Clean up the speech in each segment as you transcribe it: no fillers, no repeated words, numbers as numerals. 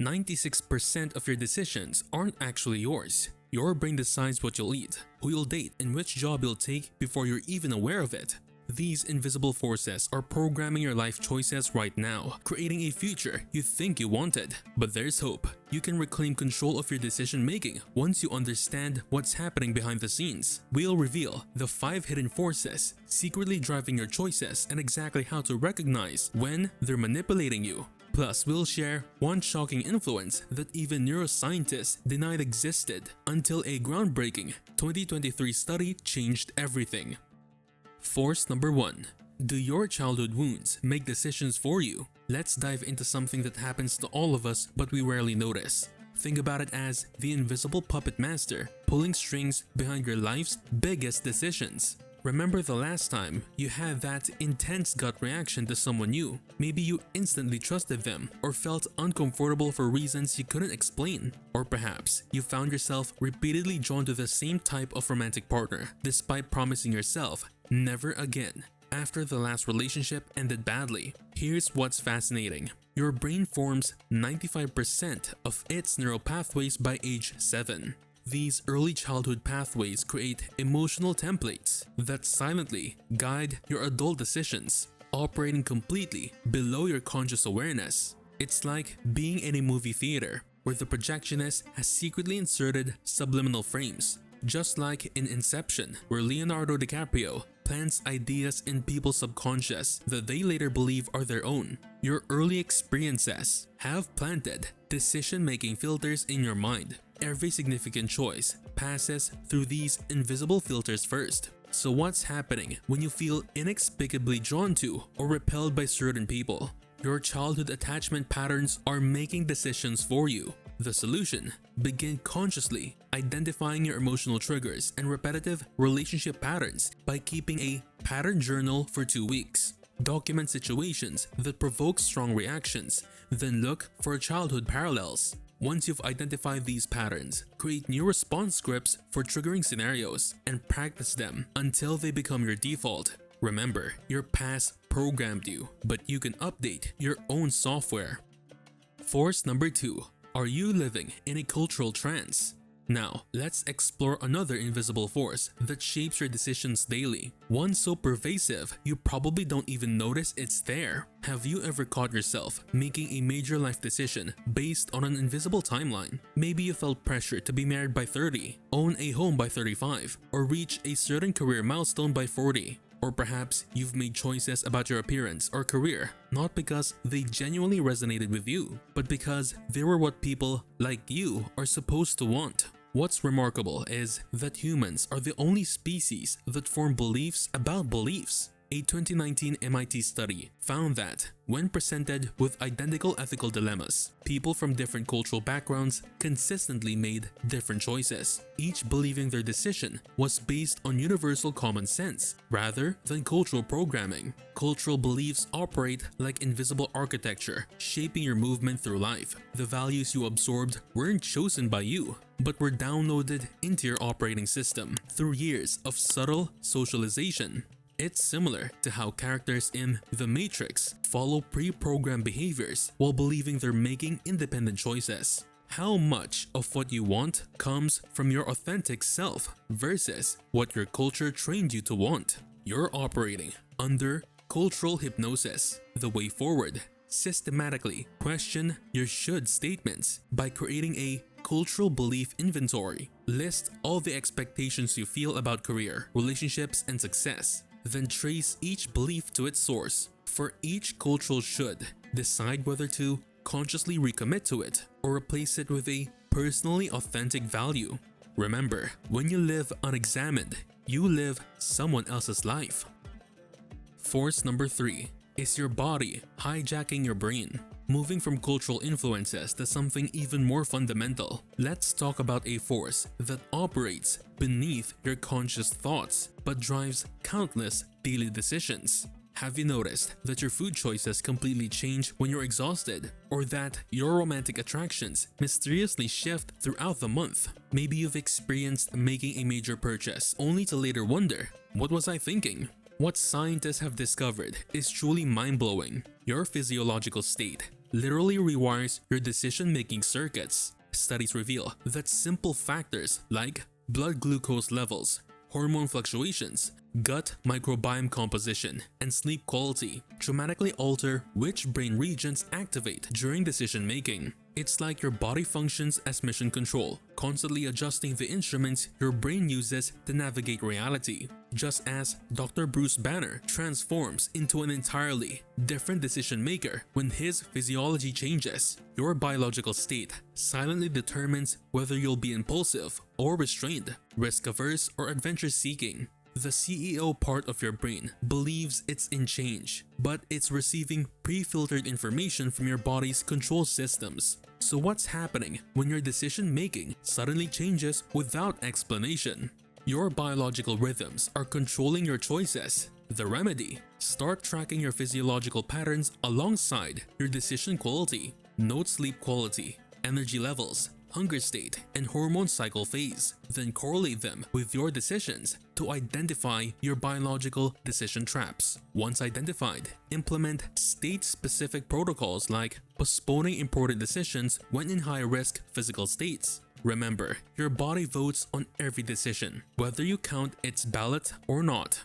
96% of your decisions aren't actually yours. Your brain decides what you'll eat, who you'll date, and which job you'll take before you're even aware of it. These invisible forces are programming your life choices right now, creating a future you think you wanted. But there's hope. You can reclaim control of your decision making once you understand what's happening behind the scenes. We'll reveal the 5 hidden forces secretly driving your choices and exactly how to recognize when they're manipulating you. Plus, we'll share one shocking influence that even neuroscientists denied existed until a groundbreaking 2023 study changed everything. Force number 1. Do your childhood wounds make decisions for you? Let's dive into something that happens to all of us but we rarely notice. Think about it as the invisible puppet master pulling strings behind your life's biggest decisions. Remember the last time you had that intense gut reaction to someone new? Maybe you instantly trusted them or felt uncomfortable for reasons you couldn't explain. Or perhaps you found yourself repeatedly drawn to the same type of romantic partner despite promising yourself never again after the last relationship ended badly. Here's what's fascinating. Your brain forms 95% of its neural pathways by age 7. These early childhood pathways create emotional templates that silently guide your adult decisions, operating completely below your conscious awareness. It's like being in a movie theater where the projectionist has secretly inserted subliminal frames, just like in Inception, where Leonardo DiCaprio plants ideas in people's subconscious that they later believe are their own. Your early experiences have planted decision-making filters in your mind. Every significant choice passes through these invisible filters first. So what's happening when you feel inexplicably drawn to or repelled by certain people? Your childhood attachment patterns are making decisions for you. The solution: begin consciously identifying your emotional triggers and repetitive relationship patterns by keeping a pattern journal for 2 weeks. Document situations that provoke strong reactions, then look for childhood parallels. Once you've identified these patterns, create new response scripts for triggering scenarios and practice them until they become your default. Remember, your past programmed you, but you can update your own software. Force number 2. Are you living in a cultural trance? Now, let's explore another invisible force that shapes your decisions daily. One so pervasive, you probably don't even notice it's there. Have you ever caught yourself making a major life decision based on an invisible timeline? Maybe you felt pressure to be married by 30, own a home by 35, or reach a certain career milestone by 40. Or perhaps you've made choices about your appearance or career, not because they genuinely resonated with you, but because they were what people like you are supposed to want. What's remarkable is that humans are the only species that form beliefs about beliefs. A 2019 MIT study found that when presented with identical ethical dilemmas, people from different cultural backgrounds consistently made different choices, each believing their decision was based on universal common sense rather than cultural programming. Cultural beliefs operate like invisible architecture, shaping your movement through life. The values you absorbed weren't chosen by you, but were downloaded into your operating system through years of subtle socialization. It's similar to how characters in The Matrix follow pre-programmed behaviors while believing they're making independent choices. How much of what you want comes from your authentic self versus what your culture trained you to want? You're operating under cultural hypnosis. The way forward: systematically question your should statements by creating a cultural belief inventory. List all the expectations you feel about career, relationships, and success. Then trace each belief to its source. For each cultural should, decide whether to consciously recommit to it or replace it with a personally authentic value. Remember, when you live unexamined, you live someone else's life. Force number 3. Is your body hijacking your brain? Moving from cultural influences to something even more fundamental, let's talk about a force that operates beneath your conscious thoughts but drives countless daily decisions. Have you noticed that your food choices completely change when you're exhausted? Or that your romantic attractions mysteriously shift throughout the month? Maybe you've experienced making a major purchase only to later wonder, what was I thinking? What scientists have discovered is truly mind-blowing. Your physiological state literally rewires your decision-making circuits. Studies reveal that simple factors like blood glucose levels, hormone fluctuations, gut microbiome composition, and sleep quality dramatically alter which brain regions activate during decision making. It's like your body functions as mission control, constantly adjusting the instruments your brain uses to navigate reality. Just as Dr. Bruce Banner transforms into an entirely different decision maker when his physiology changes, your biological state silently determines whether you'll be impulsive or restrained, risk-averse or adventure-seeking. The CEO part of your brain believes it's in change, but it's receiving pre-filtered information from your body's control systems. So what's happening when your decision-making suddenly changes without explanation? Your biological rhythms are controlling your choices. The remedy: start tracking your physiological patterns alongside your decision quality. Note sleep quality, energy levels, hunger state, and hormone cycle phase. Then correlate them with your decisions to identify your biological decision traps. Once identified, implement state-specific protocols like postponing important decisions when in high-risk physical states. Remember, your body votes on every decision, whether you count its ballot or not.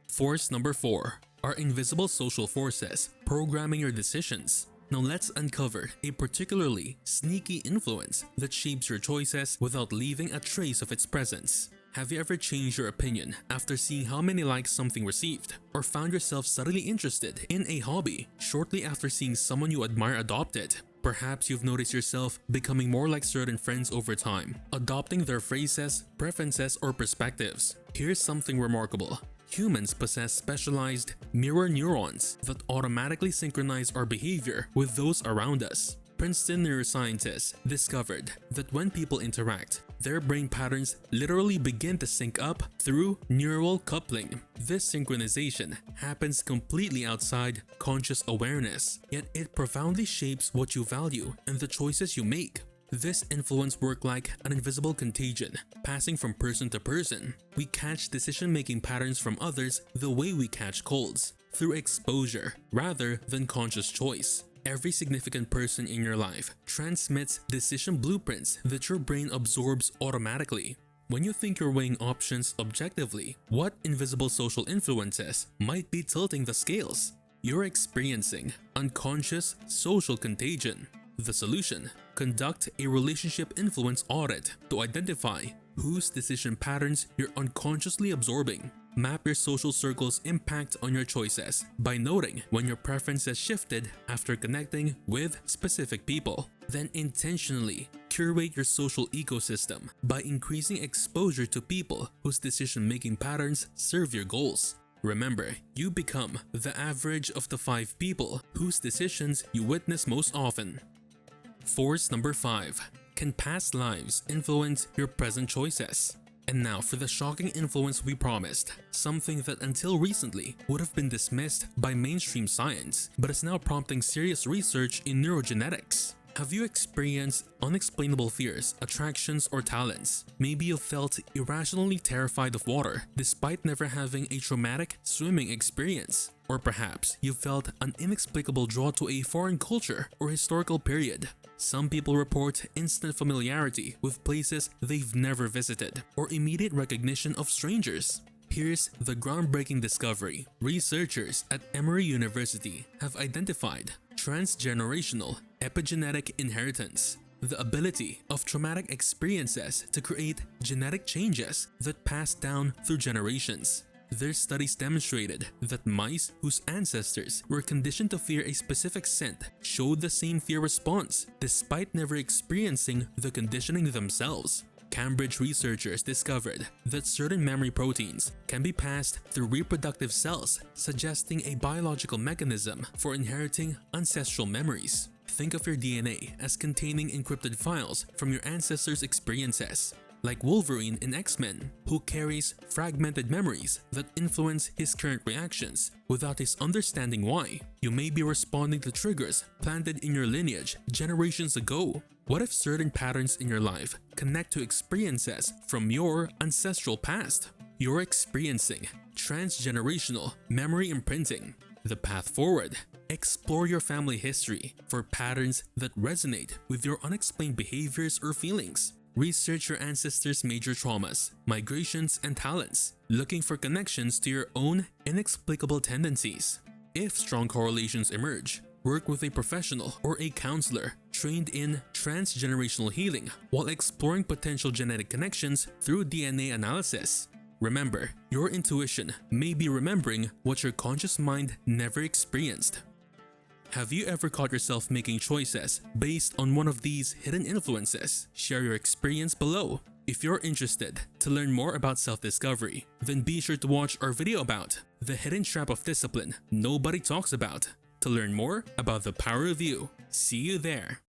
Force number 4 are invisible social forces programming your decisions. Now let's uncover a particularly sneaky influence that shapes your choices without leaving a trace of its presence. Have you ever changed your opinion after seeing how many likes something received, or found yourself suddenly interested in a hobby shortly after seeing someone you admire adopt it? Perhaps you've noticed yourself becoming more like certain friends over time, adopting their phrases, preferences, or perspectives. Here's something remarkable. Humans possess specialized mirror neurons that automatically synchronize our behavior with those around us. Princeton neuroscientists discovered that when people interact, their brain patterns literally begin to sync up through neural coupling. This synchronization happens completely outside conscious awareness, yet it profoundly shapes what you value and the choices you make. This influence works like an invisible contagion, passing from person to person. We catch decision-making patterns from others the way we catch colds, through exposure rather than conscious choice. Every significant person in your life transmits decision blueprints that your brain absorbs automatically. When you think you're weighing options objectively, what invisible social influences might be tilting the scales? You're experiencing unconscious social contagion. The solution: conduct a relationship influence audit to identify whose decision patterns you're unconsciously absorbing. Map your social circle's impact on your choices by noting when your preferences shifted after connecting with specific people. Then intentionally curate your social ecosystem by increasing exposure to people whose decision-making patterns serve your goals. Remember, you become the average of the 5 people whose decisions you witness most often. Force number 5. Can past lives influence your present choices? And now for the shocking influence we promised, something that until recently would have been dismissed by mainstream science, but is now prompting serious research in neurogenetics. Have you experienced unexplainable fears, attractions, or talents? Maybe you felt irrationally terrified of water despite never having a traumatic swimming experience. Or perhaps you felt an inexplicable draw to a foreign culture or historical period. Some people report instant familiarity with places they've never visited, or immediate recognition of strangers. Here's the groundbreaking discovery. Researchers at Emory University have identified transgenerational epigenetic inheritance, the ability of traumatic experiences to create genetic changes that pass down through generations. Their studies demonstrated that mice whose ancestors were conditioned to fear a specific scent showed the same fear response despite never experiencing the conditioning themselves. Cambridge researchers discovered that certain memory proteins can be passed through reproductive cells, suggesting a biological mechanism for inheriting ancestral memories. Think of your DNA as containing encrypted files from your ancestors' experiences. Like Wolverine in X-Men, who carries fragmented memories that influence his current reactions without his understanding why. You may be responding to triggers planted in your lineage generations ago. What if certain patterns in your life connect to experiences from your ancestral past? You're experiencing transgenerational memory imprinting. The path forward: Explore your family history for patterns that resonate with your unexplained behaviors or feelings. Research your ancestors' major traumas, migrations, and talents, looking for connections to your own inexplicable tendencies. If strong correlations emerge, work with a professional or a counselor trained in transgenerational healing while exploring potential genetic connections through DNA analysis. Remember, your intuition may be remembering what your conscious mind never experienced. Have you ever caught yourself making choices based on one of these hidden influences? Share your experience below. If you're interested to learn more about self-discovery, then be sure to watch our video about the hidden trap of discipline nobody talks about to learn more about the power of you. See you there.